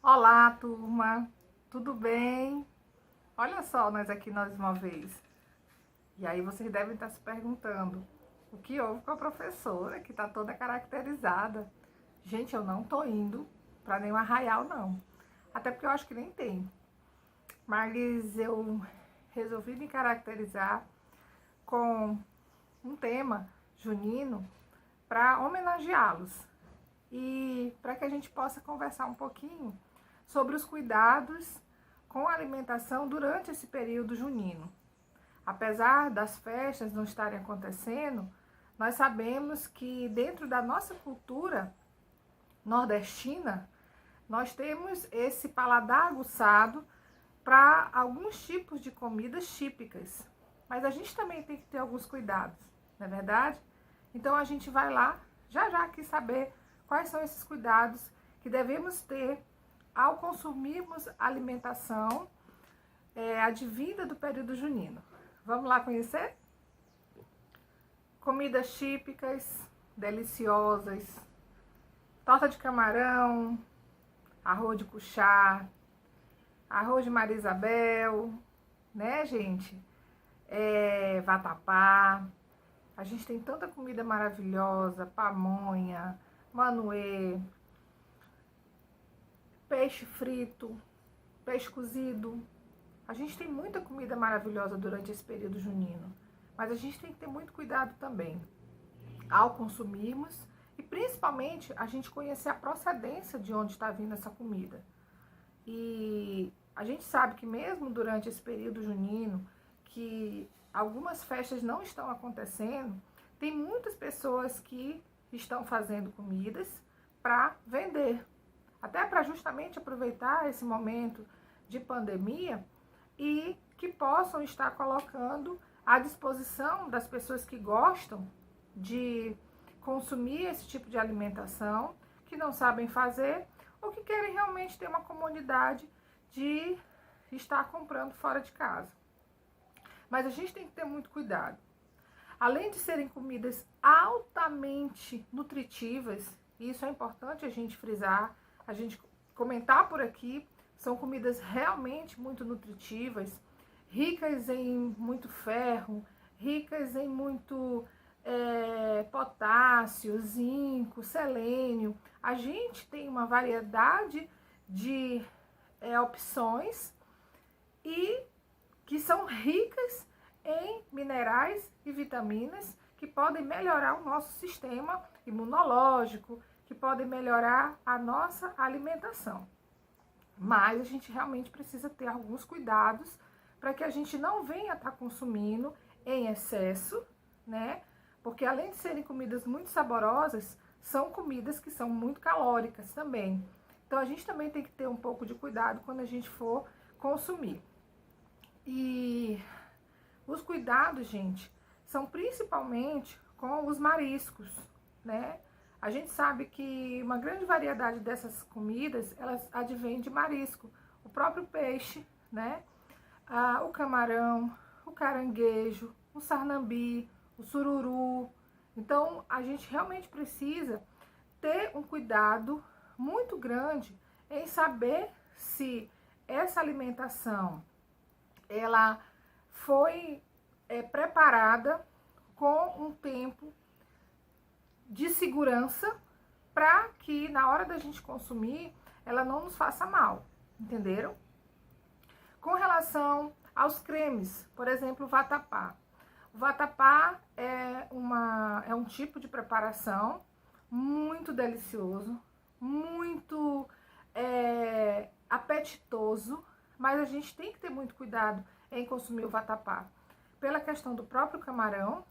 Olá, turma, tudo bem? Olha só, nós aqui mais uma vez. E aí vocês devem estar se perguntando o que houve com a professora que está toda caracterizada. Gente, eu não tô indo para nenhum arraial, não. Até porque eu acho que nem tem. Mas eu resolvi me caracterizar com um tema junino para homenageá-los e para que a gente possa conversar um pouquinho sobre os cuidados com a alimentação durante esse período junino. Apesar das festas não estarem acontecendo, nós sabemos que dentro da nossa cultura nordestina, nós temos esse paladar aguçado para alguns tipos de comidas típicas. Mas a gente também tem que ter alguns cuidados, não é verdade? Então a gente vai lá, já aqui saber quais são esses cuidados que devemos ter ao consumirmos alimentação advinda do período junino. Vamos lá conhecer? Comidas típicas, deliciosas, torta de camarão, arroz de cuchá, arroz de Maria Isabel, né, gente? Vatapá. A gente tem tanta comida maravilhosa, pamonha, manoê, peixe frito, peixe cozido. A gente tem muita comida maravilhosa durante esse período junino, mas a gente tem que ter muito cuidado também ao consumirmos e principalmente a gente conhecer a procedência de onde está vindo essa comida. E a gente sabe que mesmo durante esse período junino, que algumas festas não estão acontecendo, tem muitas pessoas que estão fazendo comidas para vender, até para justamente aproveitar esse momento de pandemia e que possam estar colocando à disposição das pessoas que gostam de consumir esse tipo de alimentação, que não sabem fazer ou que querem realmente ter uma comodidade de estar comprando fora de casa. Mas a gente tem que ter muito cuidado. Além de serem comidas altamente nutritivas, e isso é importante a gente frisar, a gente comentar por aqui, são comidas realmente muito nutritivas, ricas em muito ferro, ricas em muito potássio, zinco, selênio. A gente tem uma variedade de opções e que são ricas em minerais e vitaminas que podem melhorar o nosso sistema imunológico, que podem melhorar a nossa alimentação. Mas a gente realmente precisa ter alguns cuidados para que a gente não venha estar consumindo em excesso, né? Porque além de serem comidas muito saborosas, são comidas que são muito calóricas também. Então a gente também tem que ter um pouco de cuidado quando a gente for consumir. E os cuidados, gente, são principalmente com os mariscos, né? A gente sabe que uma grande variedade dessas comidas, elas advêm de marisco. O próprio peixe, né? O camarão, o caranguejo, o sarnambi, o sururu. Então, a gente realmente precisa ter um cuidado muito grande em saber se essa alimentação ela foi preparada com um tempo de segurança para que na hora da gente consumir ela não nos faça mal, entenderam? Com relação aos cremes, por exemplo, o vatapá. O vatapá é um tipo de preparação muito delicioso, muito apetitoso, mas a gente tem que ter muito cuidado em consumir o vatapá. Pela questão do próprio camarão,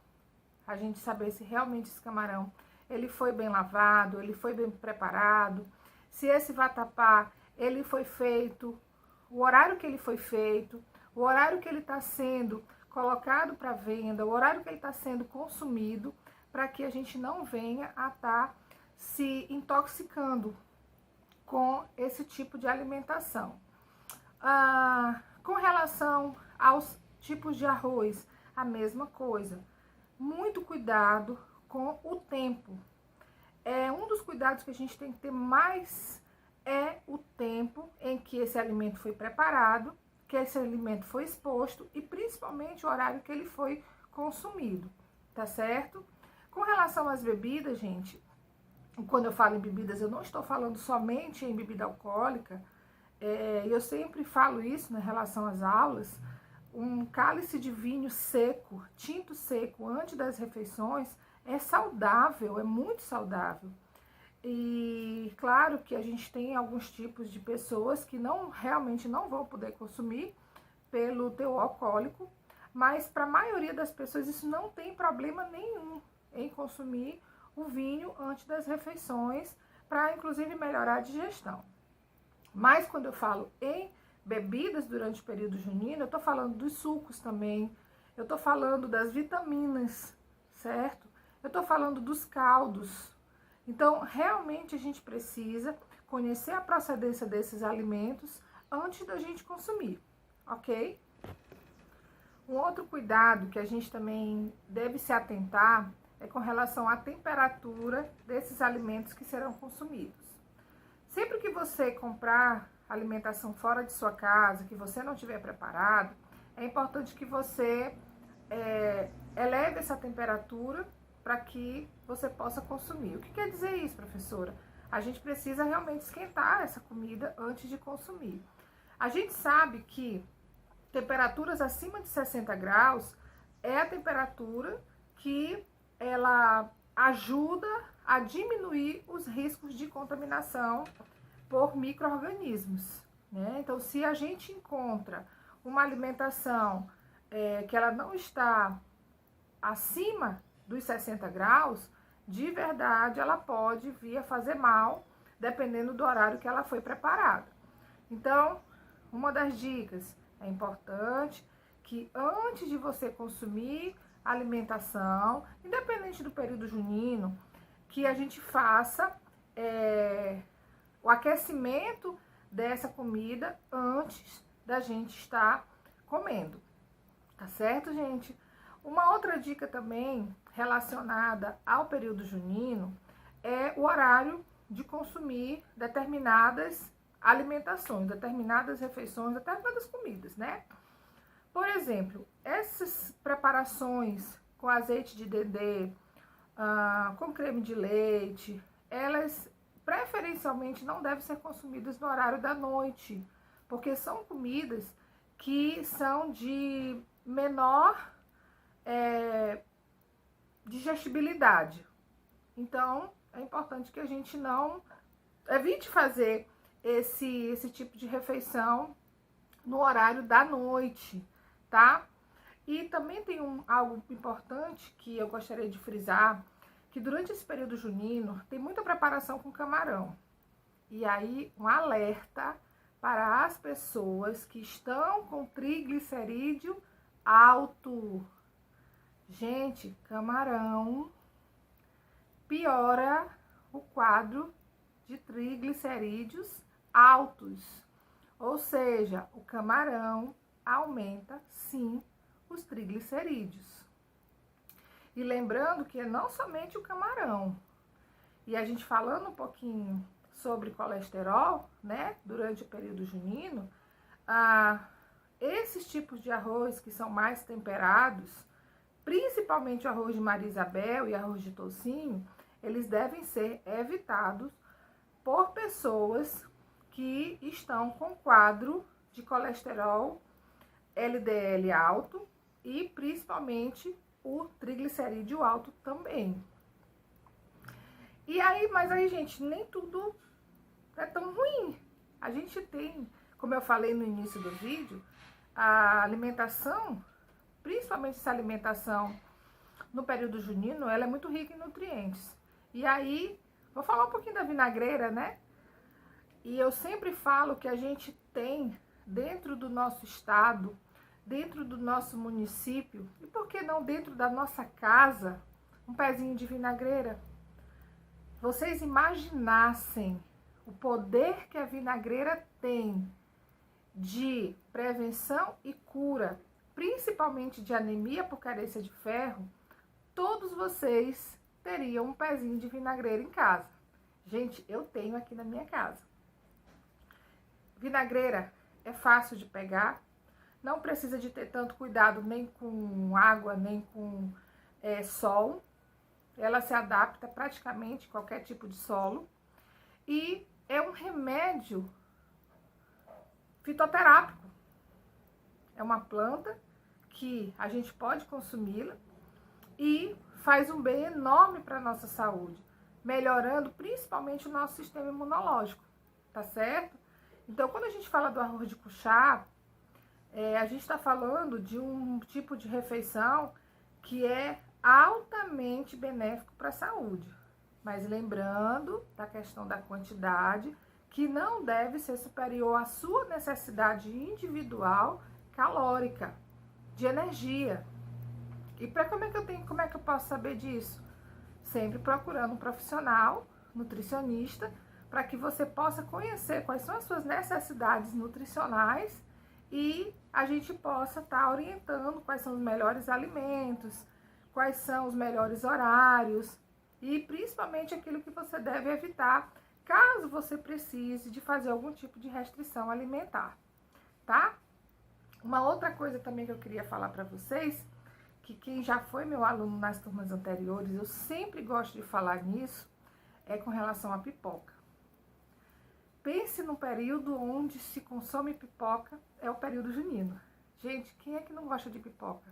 a gente saber se realmente esse camarão ele foi bem lavado, ele foi bem preparado, se esse vatapá ele foi feito, o horário que ele foi feito, o horário que ele está sendo colocado para venda, o horário que ele está sendo consumido, para que a gente não venha a estar se intoxicando com esse tipo de alimentação. Com relação aos tipos de arroz, a mesma coisa. Muito cuidado com o tempo. Um dos cuidados que a gente tem que ter mais é o tempo em que esse alimento foi preparado, que esse alimento foi exposto e principalmente o horário que ele foi consumido, tá certo? Com relação às bebidas, gente, quando eu falo em bebidas, eu não estou falando somente em bebida alcoólica, eu sempre falo isso na relação às aulas. Um cálice de vinho seco, tinto seco, antes das refeições, é saudável, é muito saudável. E claro que a gente tem alguns tipos de pessoas que realmente não vão poder consumir pelo teor alcoólico, mas para a maioria das pessoas isso não tem problema nenhum em consumir o vinho antes das refeições, para inclusive melhorar a digestão. Mas quando eu falo em bebidas durante o período junino, eu estou falando dos sucos também, eu estou falando das vitaminas, certo? Eu estou falando dos caldos. Então, realmente a gente precisa conhecer a procedência desses alimentos antes da gente consumir, ok? Um outro cuidado que a gente também deve se atentar é com relação à temperatura desses alimentos que serão consumidos. Sempre que você comprar alimentação fora de sua casa, que você não tiver preparado, é importante que você eleve essa temperatura para que você possa consumir. O que quer dizer isso, professora? A gente precisa realmente esquentar essa comida antes de consumir. A gente sabe que temperaturas acima de 60 graus é a temperatura que ela ajuda a diminuir os riscos de contaminação por micro-organismos, né? Então, se a gente encontra uma alimentação que ela não está acima dos 60 graus, de verdade ela pode vir a fazer mal, dependendo do horário que ela foi preparada. Então, uma das dicas, é importante que antes de você consumir alimentação, independente do período junino, que a gente faça o aquecimento dessa comida antes da gente estar comendo, tá certo, gente? Uma outra dica também relacionada ao período junino é o horário de consumir determinadas alimentações, determinadas refeições, determinadas comidas, né? Por exemplo, essas preparações com azeite de dendê, com creme de leite, elas preferencialmente não devem ser consumidas no horário da noite, porque são comidas que são de menor digestibilidade. Então, é importante que a gente não evite fazer esse tipo de refeição no horário da noite, tá? E também tem algo importante que eu gostaria de frisar, que durante esse período junino tem muita preparação com camarão. E aí, um alerta para as pessoas que estão com triglicerídeo alto. Gente, camarão piora o quadro de triglicerídeos altos. Ou seja, o camarão aumenta, sim, os triglicerídeos. E lembrando que não somente o camarão. E a gente falando um pouquinho sobre colesterol, né, durante o período junino, esses tipos de arroz que são mais temperados, principalmente o arroz de Maria Isabel e arroz de toucinho, eles devem ser evitados por pessoas que estão com quadro de colesterol LDL alto e principalmente o triglicerídeo alto também. E aí, mas aí, gente, nem tudo é tão ruim. A gente tem, como eu falei no início do vídeo, a alimentação, principalmente essa alimentação no período junino, ela é muito rica em nutrientes. E aí, vou falar um pouquinho da vinagreira, né? E eu sempre falo que a gente tem dentro do nosso estado, dentro do nosso município, e por que não dentro da nossa casa, um pezinho de vinagreira? Vocês imaginassem o poder que a vinagreira tem de prevenção e cura, principalmente de anemia por carência de ferro, todos vocês teriam um pezinho de vinagreira em casa. Gente, eu tenho aqui na minha casa. Vinagreira é fácil de pegar, não precisa de ter tanto cuidado nem com água, nem com sol. Ela se adapta praticamente a qualquer tipo de solo. E é um remédio fitoterápico. É uma planta que a gente pode consumi-la e faz um bem enorme para a nossa saúde, melhorando principalmente o nosso sistema imunológico, tá certo? Então, quando a gente fala do arroz de cuchá, a gente está falando de um tipo de refeição que é altamente benéfico para a saúde. Mas lembrando da questão da quantidade, que não deve ser superior à sua necessidade individual calórica, de energia. E como é que eu posso saber disso? Sempre procurando um profissional, nutricionista, para que você possa conhecer quais são as suas necessidades nutricionais e a gente possa estar orientando quais são os melhores alimentos, quais são os melhores horários e principalmente aquilo que você deve evitar caso você precise de fazer algum tipo de restrição alimentar, tá? Uma outra coisa também que eu queria falar para vocês, que quem já foi meu aluno nas turmas anteriores, eu sempre gosto de falar nisso, é com relação à pipoca. Pense no período onde se consome pipoca, é o período junino. Gente, quem é que não gosta de pipoca?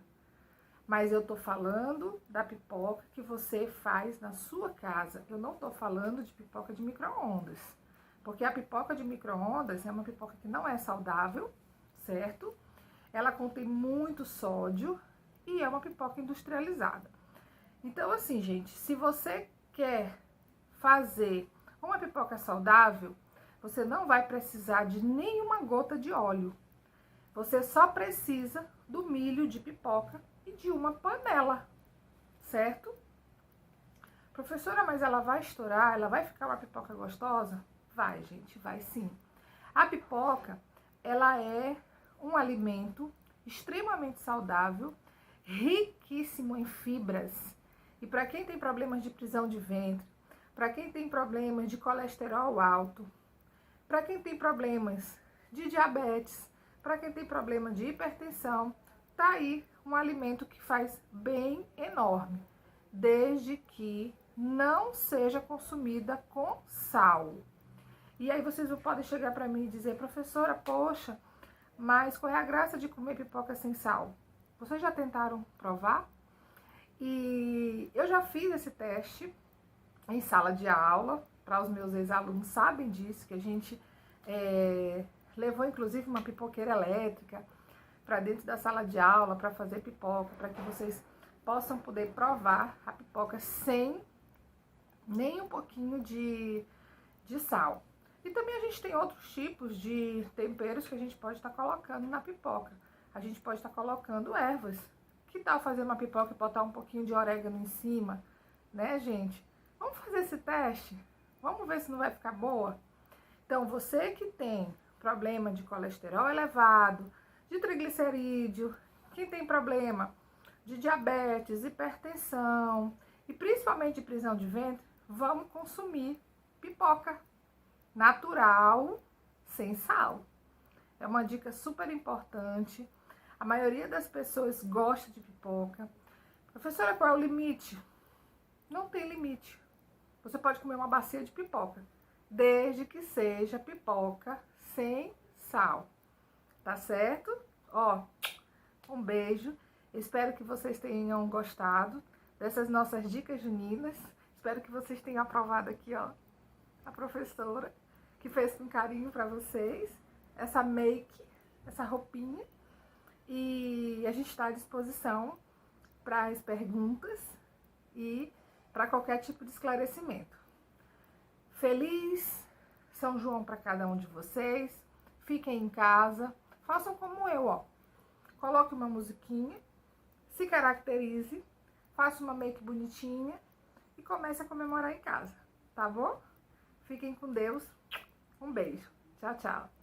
Mas eu tô falando da pipoca que você faz na sua casa. Eu não tô falando de pipoca de micro-ondas. Porque a pipoca de micro-ondas é uma pipoca que não é saudável, certo? Ela contém muito sódio e é uma pipoca industrializada. Então, assim, gente, se você quer fazer uma pipoca saudável, você não vai precisar de nenhuma gota de óleo. Você só precisa do milho de pipoca e de uma panela, certo? Professora, mas ela vai estourar? Ela vai ficar uma pipoca gostosa? Vai, gente, vai sim. A pipoca, ela é um alimento extremamente saudável, riquíssimo em fibras. E para quem tem problemas de prisão de ventre, para quem tem problemas de colesterol alto, para quem tem problemas de diabetes, para quem tem problema de hipertensão, tá aí um alimento que faz bem enorme, desde que não seja consumida com sal. E aí vocês podem chegar para mim e dizer, professora, poxa, mas qual é a graça de comer pipoca sem sal? Vocês já tentaram provar? E eu já fiz esse teste em sala de aula, para os meus ex-alunos sabem disso, que a gente levou inclusive uma pipoqueira elétrica para dentro da sala de aula para fazer pipoca, para que vocês possam poder provar a pipoca sem nem um pouquinho de sal. E também a gente tem outros tipos de temperos que a gente pode estar colocando na pipoca. A gente pode estar colocando ervas. Que tal fazer uma pipoca e botar um pouquinho de orégano em cima, né, gente? Vamos fazer esse teste? Vamos ver se não vai ficar boa? Então, você que tem problema de colesterol elevado, de triglicerídeo, quem tem problema de diabetes, hipertensão e principalmente de prisão de ventre, vamos consumir pipoca natural, sem sal. É uma dica super importante. A maioria das pessoas gosta de pipoca. Professora, qual é o limite? Não tem limite. Você pode comer uma bacia de pipoca, desde que seja pipoca sem sal. Tá certo? Ó, um beijo. Espero que vocês tenham gostado dessas nossas dicas juninas. Espero que vocês tenham aprovado aqui, ó, a professora que fez com carinho para vocês essa make, essa roupinha. E a gente está à disposição para as perguntas e para qualquer tipo de esclarecimento. Feliz São João para cada um de vocês. Fiquem em casa. Façam como eu, ó. Coloque uma musiquinha, se caracterize, faça uma make bonitinha e comece a comemorar em casa, tá bom? Fiquem com Deus. Um beijo. Tchau, tchau.